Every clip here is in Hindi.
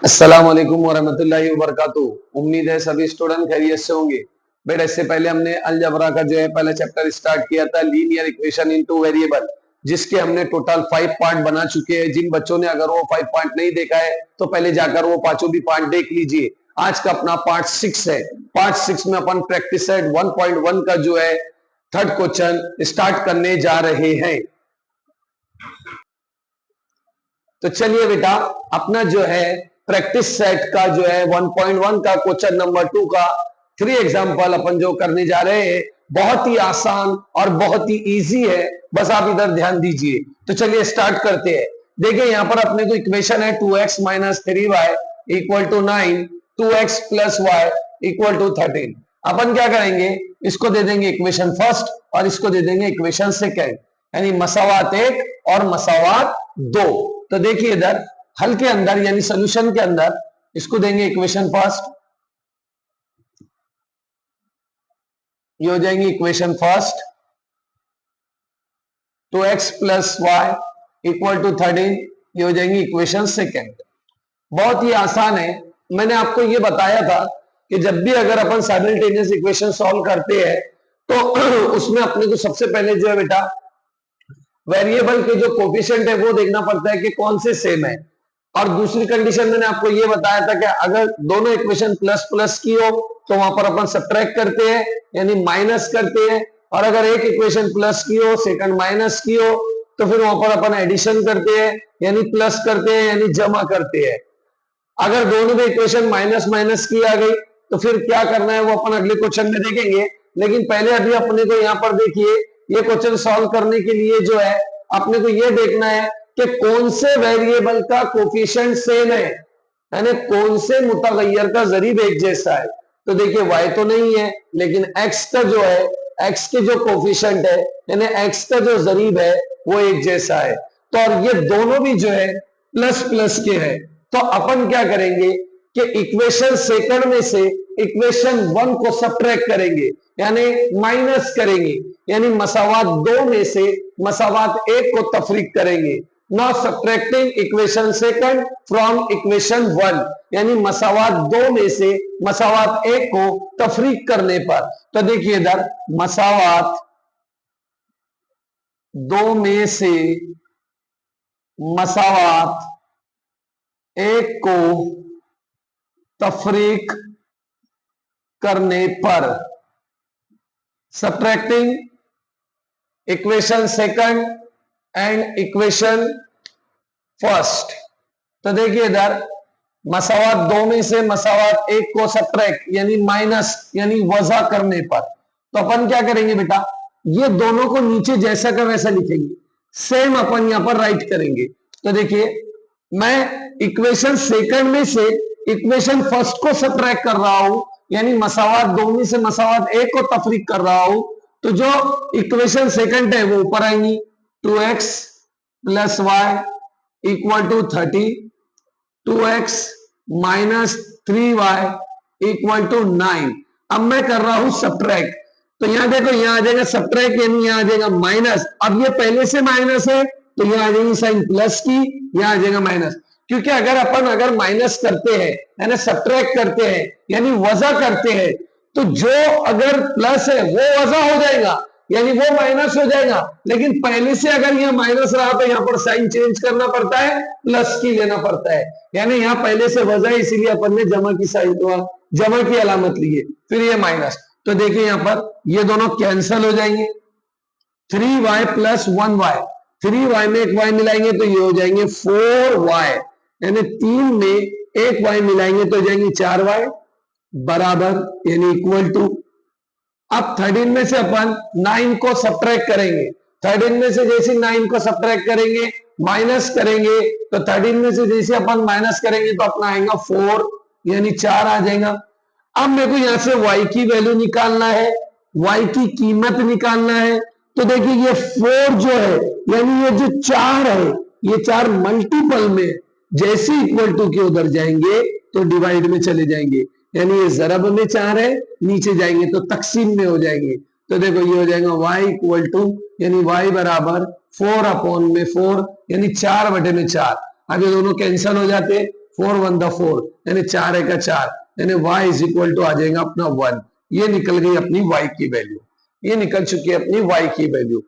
अस्सलाम वालेकुम वरहमतुल्लाहि वबरकातुहू। उम्मीद है सभी स्टूडेंट खैरियत से होंगे। बेटा इससे पहले हमने अलजबरा का जो है पहला चैप्टर स्टार्ट किया था, लीनियर इक्वेशन इनटू वेरिएबल, जिसके हमने टोटल 5 पार्ट बना चुके हैं। जिन बच्चों ने अगर वो 5 पार्ट नहीं देखा है तो पहले जाकर वो पांचों भी पार्ट देख लीजिए। आज का अपना पार्ट 6 है। पार्ट 6 में अपन प्रैक्टिस सेट 1.1 का जो है थर्ड क्वेश्चन स्टार्ट करने जा रहे हैं। तो चलिए बेटा अपना जो है प्रैक्टिस सेट का जो है 1.1 का क्वेश्चन नंबर 2 का 3 एग्जांपल अपन जो करने जा रहे हैं, बहुत ही आसान और बहुत ही इजी है। बस आप इधर ध्यान दीजिए। तो चलिए स्टार्ट करते हैं। देखिए यहां पर अपने को इक्वेशन है 2x minus 3y equal to 9, 2x plus y equal to 13। अपन क्या करेंगे, इसको दे देंगे इक्वेशन फर्स्ट और इसको दे देंगे इक्वेशन सेकेंड, यानी मसावात 1 और मसावात 2। तो देखिए इधर हल के अंदर यानी सॉल्यूशन के अंदर इसको देंगे इक्वेशन फर्स्ट, ये हो जाएंगे equation first 2x plus y equal to 13, ये हो जाएंगी इक्वेशन सेकेंड। बहुत ही आसान है। मैंने आपको ये बताया था कि जब भी अगर अपन साइमल्टेनियस इक्वेशन सॉल्व करते हैं तो उसमें अपने को सबसे पहले जो है बेटा वेरिएबल के जो कोफिशिएंट है वो देखना पड़ता है कि कौन से सेम है। और दूसरी कंडीशन मैंने आपको ये बताया था कि अगर दोनों इक्वेशन प्लस प्लस की हो तो वहां पर अपन सब्ट्रैक्ट करते हैं यानी माइनस करते हैं, और अगर एक इक्वेशन प्लस की हो सेकंड माइनस की हो तो फिर वहां पर अपन एडिशन करते हैं यानी प्लस करते हैं यानी जमा करते हैं। अगर दोनों में इक्वेशन माइनस माइनस की आ गई तो फिर क्या करना है वो अपन अगले क्वेश्चन में देखेंगे। लेकिन पहले अभी अपने को यहाँ पर देखिए ये क्वेश्चन सॉल्व करने के लिए जो है अपने को ये देखना है कि कौन से वेरिएबल का कोफिशिएंट सेम है, यानी कौन से मुतगय्यर का जरीब एक जैसा है। तो देखिए y तो नहीं है, लेकिन x का जो है x के जो कोफिशिएंट है यानी x का जो जरीब है वो एक जैसा है। तो और ये दोनों भी जो है प्लस प्लस के हैं। तो अपन क्या करेंगे कि इक्वेशन सेकंड में से इक्वेशन 1 को सब्ट्रैक्ट करेंगे यानी माइनस करेंगे, यानी मसावात 2 में से मसावात 1 को तफरीक करेंगे। Now subtracting equation second from equation 1, यानी मसावात 2 में से मसावात 1 को तफरीक करने पर। तो देखिए इधर मसावात 2 में से मसावात 1 को तफरीक करने पर, subtracting equation second and equation first. तो देखिए इधर मसावात 2 में से मसावात 1 को सब्ट्रैक्ट यानी माइनस यानी वजा करने पर, तो अपन क्या करेंगे बेटा ये दोनों को नीचे जैसा का वैसा लिखेंगे, सेम अपन यहां पर राइट करेंगे। तो देखिए मैं इक्वेशन सेकंड में से इक्वेशन फर्स्ट को सब्ट्रैक्ट कर रहा हूं यानी मसावात 2 में से मसावात 1 को तफरीक कर रहा हूं, तो जो इक्वेशन सेकंड है वो ऊपर आएंगी 2x plus y equal to 30, 2x minus 3y equal to 9। अब मैं कर रहा हूं सब्ट्रैक्ट, तो यहां देखो यहां आ जाएगा सब्ट्रैक्ट यानी यहां आ जाएगा माइनस। अब ये पहले से माइनस है तो यहां आ जाएगी साइन प्लस की, यहां आ जाएगा माइनस। क्योंकि अगर माइनस करते हैं यानी सब्ट्रैक्ट करते हैं यानी वजा करते हैं तो जो अगर प्लस है वो वजा हो जाएगा यानी वो माइनस हो जाएगा। लेकिन पहले से अगर यह माइनस रहा तो यहां पर साइन चेंज करना पड़ता है, प्लस की लेना पड़ता है, यानी यहां पहले से वजा है इसीलिए अपन ने जमा की साइन जमा की अलामत ली है, फिर ये माइनस। तो देखिए यहां पर ये दोनों कैंसिल हो जाएंगे, 3y प्लस 1y, 3y में एक y मिलाएंगे तो ये हो जाएंगे 4y, यानी 3 में एक y मिलाएंगे तो जाएंगे 4y बराबर यानी इक्वल टू। अब 13 में से अपन 9 को सब्ट्रैक्ट करेंगे, 13 में से जैसे 9 को सब्ट्रैक्ट करेंगे माइनस करेंगे तो 13 में से जैसे अपन माइनस करेंगे तो अपना आएगा 4 यानी 4 आ जाएगा। अब मेरे को यहां से y की वैल्यू निकालना है, y की कीमत निकालना है। तो देखिए ये 4 जो है यानी ये जो 4 है ये 4 मल्टीपल में जैसे इक्वल टू के उधर जाएंगे तो डिवाइड में चले जाएंगे, यानी ये जरब में 4 है नीचे जाएंगे तो तकसीम में हो जाएंगे। तो देखो ये हो जाएगा y इक्वल टू यानी y बराबर 4 अपॉन में 4 यानी 4 बटे में 4। अब ये दोनों कैंसिल हो जाते, 4 1 द 4 यानी 4 1 का 4 यानी y इज इक्वल टू आ जाएगा अपना 1। ये निकल गई अपनी y की वैल्यू, ये निकल चुकी है अपनी y की वैल्यू।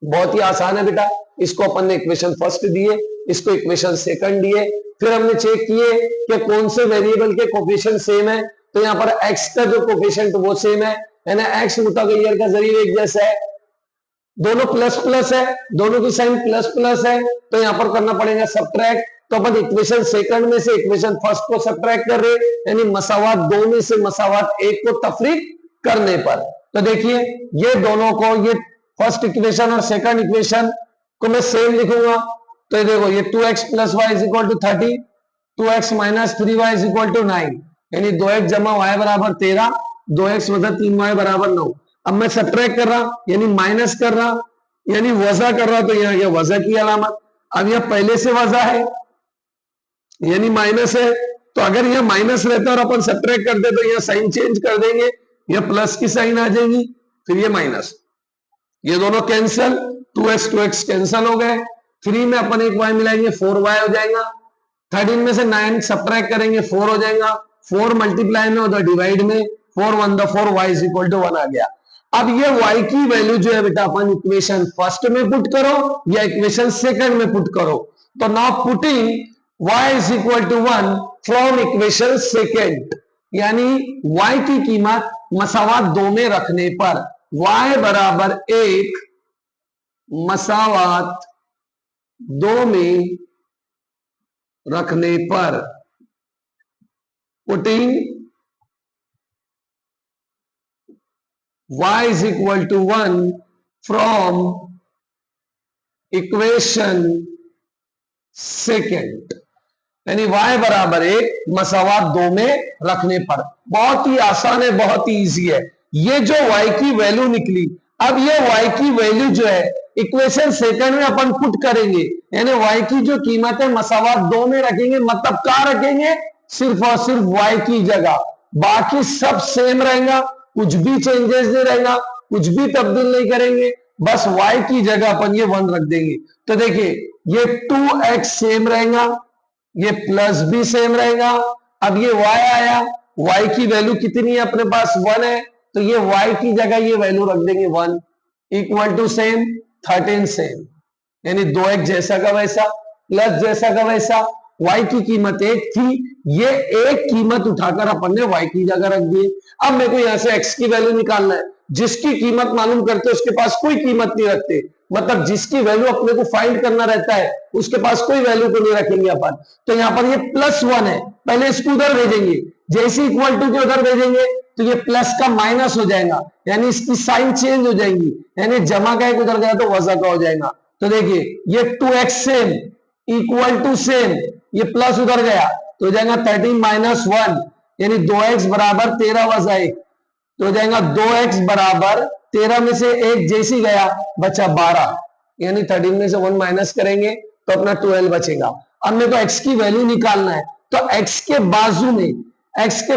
बहुत ही आसान है बेटा। इसको अपन ने इक्वेशन फर्स्ट दिए, इसको इक्वेशन सेकंड दिए, फिर हमने चेक किए कि कौन से वेरिएबल के कोफिशिएंट सेम है। तो यहाँ पर x का जो कोफिशिएंट वो सेम है, यानी x रूट ऑफ ईयर का जरिए एक जैसा है, दोनों प्लस प्लस है, दोनों की साइन प्लस प्लस है, तो यहां पर करना पड़ेगा सबट्रैक्ट। तो अपन इक्वेशन सेकंड में से इक्वेशन फर्स्ट को सबट्रैक्ट कर रहे, यानी मसावात 2 में से मसावात 1 को तफरीक करने पर। तो देखिए ये दोनों को, ये फर्स्ट इक्वेशन और सेकंड इक्वेशन को मैं सेम लिखूंगा। तो ये देखो, ये 2x plus y is equal to 30, 2x minus 3y is equal to 9, यानी 2x जमा y बराबर 13, 2x मतलब 3y बराबर 9। अब मैं सब्ट्रैक्ट कर रहा यानी माइनस कर रहा यानी वजा कर रहा, तो यहाँ क्या वजा की अलामत। अब यह पहले से वजा है यानी माइनस है, तो अगर यह माइनस रहता और अपन सब्ट्रैक्ट करते तो यह साइन चेंज कर देंगे, यह प्लस की साइन आ जाएगी, फिर ये माइनस, ये दोनों कैंसल, 2x कैंसल हो गए। 3 में अपन एक y मिलाएंगे 4y हो जाएगा, 13 में से 9 सब्ट्रैक्ट करेंगे 4 हो जाएगा, 4 मल्टीप्लाई में उधर डिवाइड में 4 1 the 4 y is equal to 1 आ गया। अब ये y की वैल्यू जो है बेटा अपन इक्वेशन फर्स्ट में पुट करो या इक्वेशन सेकंड में पुट करो। तो now putting y is equal to 1 from equation second, यानी y की कीमत मसावात 2 में रखने पर, y बराबर 1 मसावात 2 में रखने पर, putting y is equal to 1 from equation second, यानी y बराबर 1 मसावात 2 में रखने पर। बहुत ही आसान है, बहुत ही इजी है। ये जो y की वैल्यू निकली, अब ये y की वैल्यू जो है इक्वेशन सेकंड में अपन पुट करेंगे, यानी y की जो कीमत है मसावात 2 में रखेंगे, मतलब क्या रखेंगे, सिर्फ और सिर्फ y की जगह, बाकी सब सेम रहेगा, कुछ भी चेंजेस नहीं रहेगा, कुछ भी तब्दील नहीं करेंगे, बस y की जगह अपन ये 1 रख देंगे। तो देखिए ये 2x सेम रहेगा, ये प्लस भी सेम रहेगा। अब ये y आया, y की वैल्यू कितनी है अपने पास 1 है, तो ये y की जगह ये वैल्यू रख देंगे 1, इक्वल टू सेम 13 सेम, यानी 2x जैसा का वैसा प्लस जैसा का वैसा। y की कीमत 1 थी, ये एक कीमत उठाकर अपन ने y की जगह रख दी। अब मेरे को यहां से x की वैल्यू निकालना है, जिसकी कीमत मालूम करते उसके पास कोई कीमत नहीं रखते, मतलब जिसकी वैल्यू अपने को फाइंड करना रहता है उसके पास कोई वैल्यू को नहीं रखेंगे अपन। तो यहां पर ये +1 है, पहले इसको उधर भेजेंगे, जैसे इक्वल टू के उधर भेजेंगे तो ये प्लस का माइनस हो जाएगा, यानी इसकी साइन चेंज हो जाएगी, यानी जमा का एक उधर गया तो वजा का हो जाएगा। तो देखिए ये 2x same equal to same, ये प्लस उधर गया तो हो जाएगा 13 माइनस 1, यानी 2x बराबर 13 वजा 1, तो हो जाएगा 2x बराबर 13 में से 1 जैसी गया बचा 12, यानी 13 में से 1 माइनस करेंगे तो अपना 12 बचेगा। अब मेरे को x की वैल्यू निकालना है, तो x के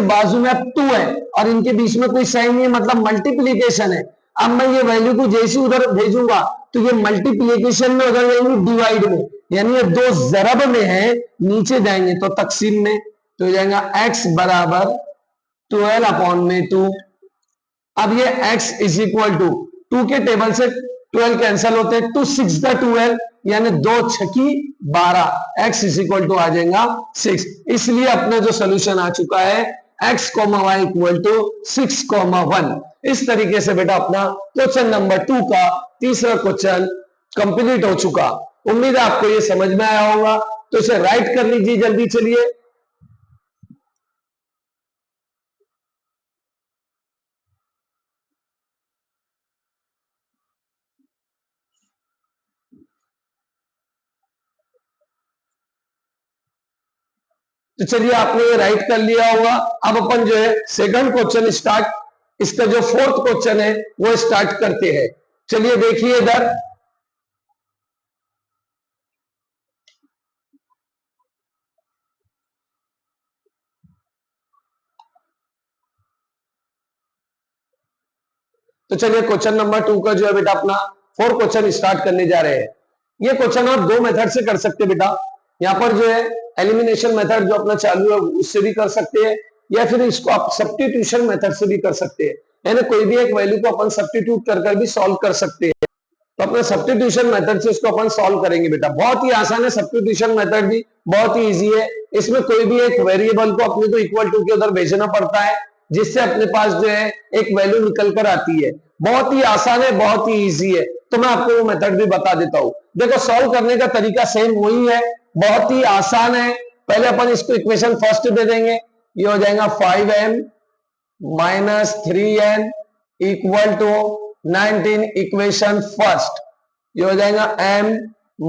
बाजू में अब 2 है और इनके बीच में कोई साइन नहीं है, मतलब मल्टीप्लीकेशन है। अब मैं ये वैल्यू को जैसे उधर भेजूंगा तो ये मल्टीप्लीकेशन में उधर जाएंगे डिवाइड में, यानी ये 2 जरब में है, नीचे जाएंगे तो तकसीम में, तो हो जाएगा x बराबर 12 अपॉन में 2। अब ये x इज इक्वल टू 2 के टेबल से 12 कैंसिल होते हैं, 2 6 द 12, यानी 2 छकी 12, x इज इक्वल टू आ जाएगा 6। इसलिए अपना जो सोल्यूशन आ चुका है x, y इक्वल टू 6, 1। इस तरीके से बेटा अपना क्वेश्चन नंबर 2 का तीसरा क्वेश्चन कंप्लीट हो चुका। उम्मीद है आपको ये समझ में आया होगा, तो इसे राइट कर लीजिए जल्दी। चलिए तो चलिए आपने ये राइट कर लिया होगा। अब अपन जो है सेकंड क्वेश्चन स्टार्ट, इसका जो फोर्थ क्वेश्चन है वो स्टार्ट करते हैं। चलिए देखिए इधर, तो चलिए क्वेश्चन नंबर 2 का जो है बेटा अपना 4 क्वेश्चन स्टार्ट करने जा रहे हैं। ये क्वेश्चन आप 2 मेथड से कर सकते हैं बेटा। यहां पर जो है एलिमिनेशन मेथड जो अपना चालू है उससे भी कर सकते हैं, या फिर इसको आप सब्स्टिट्यूशन मेथड से भी कर सकते हैं, यानी कोई भी एक वैल्यू को अपन सब्स्टिट्यूट कर भी सॉल्व कर सकते हैं। तो अपने सब्स्टिट्यूशन मेथड से इसको अपन सॉल्व करेंगे बेटा, बहुत ही आसान है सब्स्टिट्यूशन मेथड भी, बहुत ही इजी है। इसमें कोई भी एक वेरिएबल को अपने को इक्वल टू के उधर भेजना पड़ता है, जिससे अपने पास जो है एक वैल्यू निकल कर आती है। बहुत ही आसान है, बहुत ही इजी है। तो मैं आपको वो मेथड भी बता देता हूं। देखो सॉल्व करने का तरीका सेम वही है, बहुत ही आसान है। पहले अपन इसको इक्वेशन फर्स्ट दे देंगे, ये हो जाएगा 5m minus 3n equal to 19 equation first, ये हो जाएगा m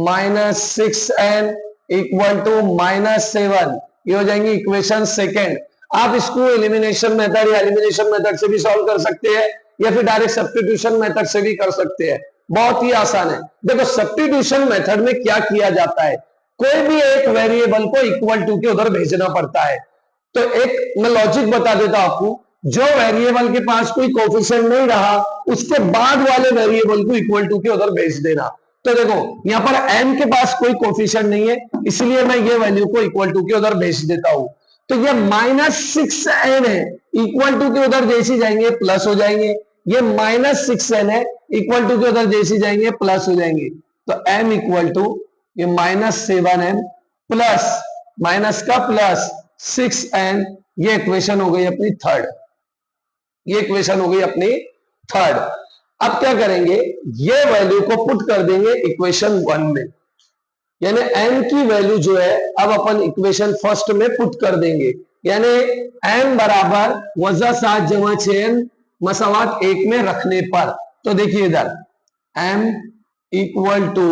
minus 6n equal to -7, ये हो जाएंगे इक्वेशन सेकेंड। आप इसको एलिमिनेशन मेथड या एलिमिनेशन मेथड से भी सॉल्व कर सकते हैं, या फिर डायरेक्ट सब्स्टिट्यूशन मेथड से भी कर सकते हैं, बहुत ही आसान है। देखो सब्स्टिट्यूशन मेथड में क्या किया जाता है, कोई भी एक वेरिएबल को इक्वल टू के उधर भेजना पड़ता है। तो एक मैं लॉजिक बता देता हूं आपको, जो वेरिएबल के पास कोई कोफिशिएंट नहीं रहा उसके बाद वाले वेरिएबल को इक्वल टू के उधर भेज देना। तो देखो यहां पर m के पास कोई कोफिशिएंट नहीं है, इसलिए मैं ये वैल्यू को इक्वल टू के उधर भेज देता हूं। तो ये -6n है, इक्वल टू के उधर जैसे जाएंगे प्लस हो जाएंगे, ये -6n है, इक्वल टू के उधर जैसे जाएंगे प्लस हो जाएंगे। तो m इक्वल टू ये -7n प्लस माइनस का प्लस 6n, ये इक्वेशन हो गई अपनी थर्ड, ये इक्वेशन हो गई अपनी थर्ड। अब क्या करेंगे, ये वैल्यू को पुट कर देंगे इक्वेशन 1 में, यानी n की वैल्यू जो है अब अपन इक्वेशन फर्स्ट में पुट कर देंगे, यानी n बराबर वजा 7 जमा 6n मसावात 1 में रखने पर। तो देखिए इधर m equal to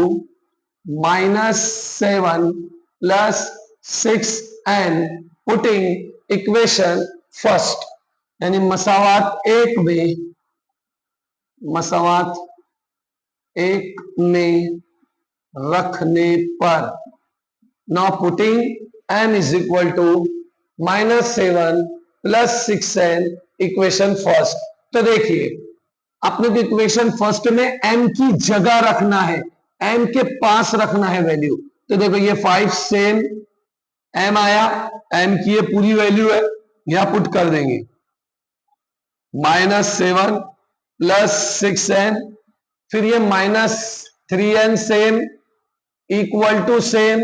-7 plus 6n putting equation first, यानी मसावात 1 में रखने पर। Now putting m is equal to -7 plus 6n equation first. तो देखिए अपने को इक्वेशन फर्स्ट में m की जगह रखना है, m के पास रखना है वैल्यू। तो देखो ये 5 सेम m आया, m की ये पूरी वैल्यू है, यहां पुट कर देंगे -7 प्लस 6n, फिर ये -3n same equal to same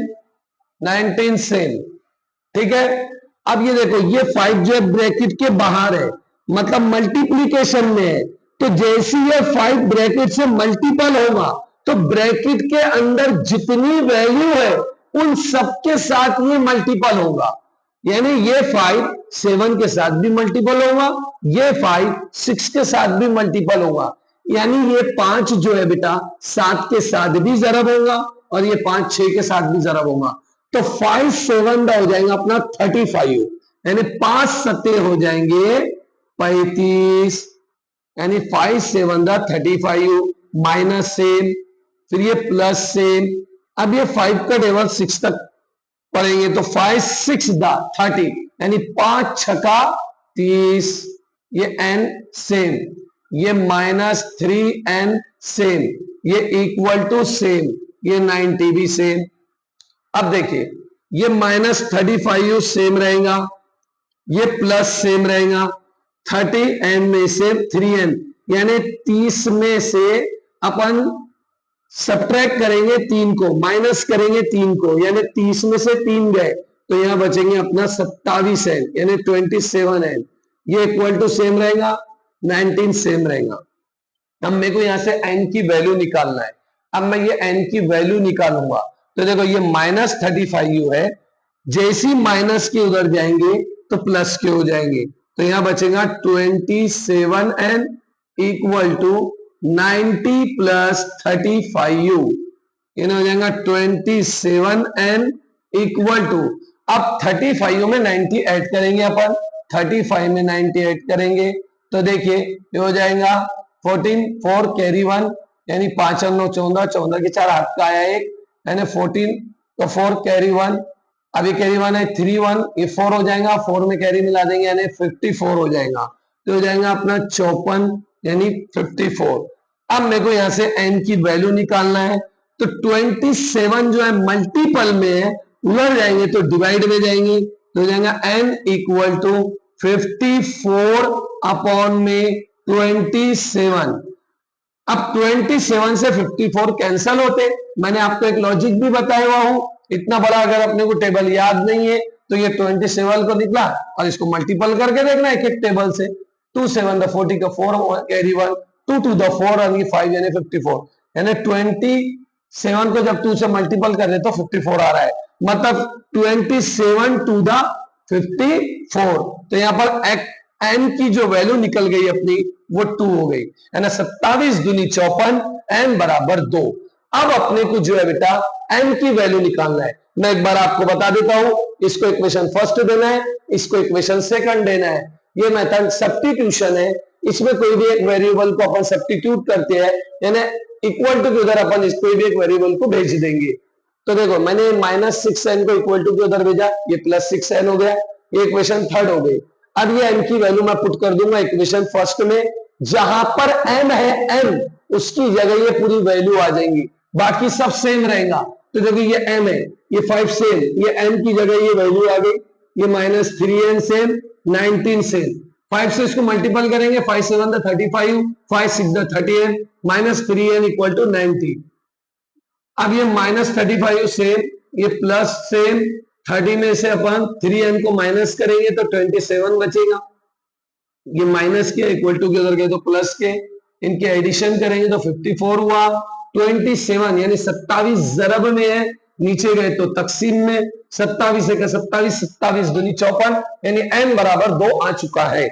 19 same, ठीक है। अब ये देखो ये 5 जो है ब्रैकेट के बाहर है, मतलब मल्टीप्लीकेशन में है। तो जैसे ये 5 ब्रैकेट से मल्टीपल होगा तो ब्रैकेट के अंदर जितनी वैल्यू है उन सबके साथ ये मल्टीपल होगा, यानी ये 5 7 के साथ भी मल्टीपल होगा, ये 5 6 के साथ भी मल्टीपल होगा, यानी ये 5 जो है बेटा 7 के साथ भी जरब होगा और ये 5 6 के साथ भी जरब होगा। तो 5 7 हो जाएगा अपना 35, यानी 5 सत्ते हो जाएंगे 35, यानी 5 7 35 माइनस सेम, फिर ये प्लस सेम। अब ये 5 का टेबल 6 तक पढ़ेंगे तो 5 6 30, यानी 5 छका 30, ये n सेम, ये -3n सेम, ये इक्वल टू सेम, ये 90 भी सेम। अब देखिए ये -35 सेम रहेगा, ये प्लस सेम रहेगा, 30n में से 3n, यानी 30 में से अपन सब्ट्रैक्ट करेंगे 3 को, माइनस करेंगे 3 को, यानी 30 में से 3 गए तो यहां बचेंगे अपना 27n, यानी 27n, ये इक्वल टू सेम रहेगा, 19 सेम रहेगा। अब मेरे को यहां से n की वैल्यू निकालना है। अब मैं ये n की वैल्यू निकालूंगा तो देखो ये -35 है, जैसी माइनस के उधर जाएंगे तो प्लस के हो जाएंगे, तो यहां बचेगा 27n इक्वल टू 90 प्लस 35, यानी हो जाएगा 27n इक्वल टू, अब 35 में 90 ऐड करेंगे अपन, 35 में 90 ऐड करेंगे तो देखिए ये हो जाएगा 14 4 कैरी 1, यानी 5 और 9 14, 14 के 4 हाथ का आया 1, यानी 14, तो 4 कैरी 1, अभी कैरी 1 है 3 1, ये 4 हो जाएगा, 4 में कैरी मिला देंगे यानी 54 हो जाएगा, तो हो जाएगा अपना 54 यानी 54। अब मेरे को यहां से n की वैल्यू निकालना है, तो 27 जो है मल्टीपल में है उलट जाएंगे तो डिवाइड में जाएंगे, तो हो जाएगा n इक्वल टू 54 अपॉन में 27। अब 27 से 54 कैंसल होते, मैंने आपको एक लॉजिक भी बताया हुआ हूं। इतना बड़ा अगर अपने को टेबल याद नहीं है तो ये 27 को निकला और इसको मल्टीपल करके देखना एक एक टेबल से। 2 7 द 40 का 4 कैरी 1, 2 to the 4 यानी 5 यानी 54, यानी 27 को जब 2 से मल्टीपल कर रहे तो 54 आ रहा है, मतलब 27 to the 54। तो यहाँ पर n की जो वैल्यू निकल गई अपनी वो 2 हो गई, है ना। 27 दूनी 54, n बराबर 2। अब अपने को जो है बेटा n की वैल्यू निकालना है। मैं एक बार आपको बता देता हूं, इसको इक्वेशन फर्स्ट देना है, इसको इक्वेशन सेकंड देना है। ये मेथड सब्स्टिट्यूशन है, इसमें कोई भी एक वेरिएबल को अपन सब्स्टिट्यूट करते हैं, यानी इक्वल टू के उधर अपन कोई भी एक वेरिएबल को भेज देंगे। तो देखो मैंने -6n को इक्वल टू के उधर भेजा, ये +6n हो गया, ये इक्वेशन थर्ड हो गई। अब ये n की वैल्यू मैं पुट कर दूंगा इक्वेशन फर्स्ट में, जहां पर m है m उसकी जगह ये पूरी वैल्यू आ जाएंगी, बाकी सब सेम रहेगा। तो देखो ये m है, ये 5 सेम, ये n की जगह ये वैल्यू आ गई, ये -3n सेम, 19 सेम। 5 से इसको मल्टीपल करेंगे, 5 7 the 35, 5 6 the 30n, -3n equal to 90। अब ये -35 सेम, ये प्लस सेम, 30 में से अपन 3n को माइनस करेंगे तो 27 बचेगा। ये माइनस के इक्वल टू के उधर गए तो प्लस के, इनके एडिशन करेंगे तो 54 हुआ। 27 यानी 27 जरब में है, नीचे गए तो तकसीम में, 27 एक 27, 27 दूनी 54, यानी n बराबर 2 आ चुका है।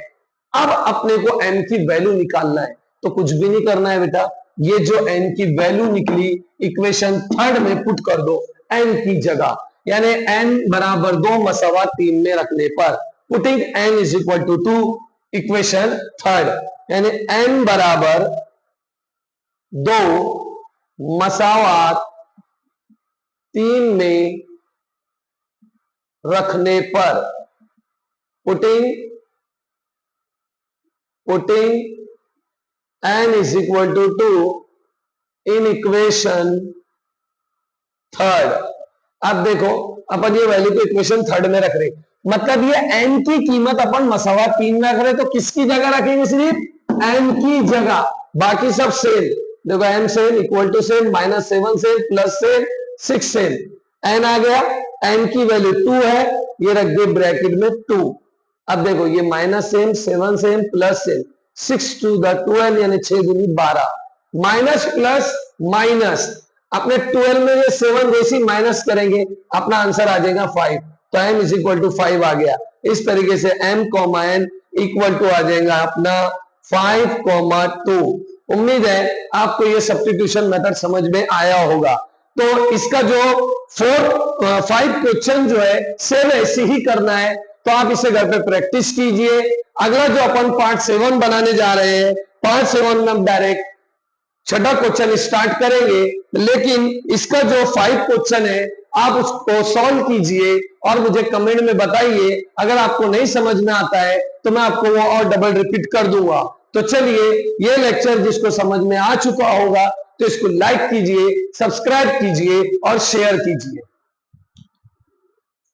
अब अपने को n की वैल्यू निकालना है, तो कुछ भी नहीं करना है बेटा, ये जो n की वैल्यू निकली इक्वेशन थर्ड में पुट कर दो n की जगह, यानी n बराबर 2 मसावा 3 में रखने पर, putting n is equal to 2 equation third, यानी n बराबर 2 मसावात 3 में रखने पर, putting n is equal to 2 in equation third. अब देखो अपन ये वैल्यू को इक्वेशन थर्ड में रख रहे, मतलब ये n की कीमत अपन मसावा 3 में रख रहे, तो किसकी जगह रखेंगे, सिर्फ n की जगह, बाकी सब सेम। देखो m same equal to same, -7 same, plus same, 6 same, n आ गया, n की वैल्यू 2 है, ये रख दे ब्रैकेट में 2। अब देखो ये minus same, 7 same, plus same, 6 to the 12 यानी 6 दूनी 12, माइनस प्लस माइनस, अपने 12 में ये 7 जैसी माइनस करेंगे अपना आंसर आ जाएगा 5, तो m इज इक्वल टू 5 आ गया। इस तरीके से m, n इक्वल टू आ जाएगा अपना 5, 2। उम्मीद है आपको ये सब्स्टिट्यूशन मेथड समझ में आया होगा। तो इसका जो 5 क्वेश्चन जो है सेम ऐसे ही करना है, तो आप इसे घर पे प्रैक्टिस कीजिए। अगला जो अपन पार्ट 7 बनाने जा रहे हैं, पार्ट 7 में हम डायरेक्ट छठा क्वेश्चन स्टार्ट करेंगे, लेकिन इसका जो 5 क्वेश्चन है आप उसको सॉल्व कीजिए और मुझे कमेंट में बताइए। अगर आपको नहीं समझ में आता है तो मैं आपको वो और डबल रिपीट कर दूंगा। तो चलिए, ये लेक्चर जिसको समझ में आ चुका होगा तो इसको लाइक कीजिए, सब्सक्राइब कीजिए और शेयर कीजिए।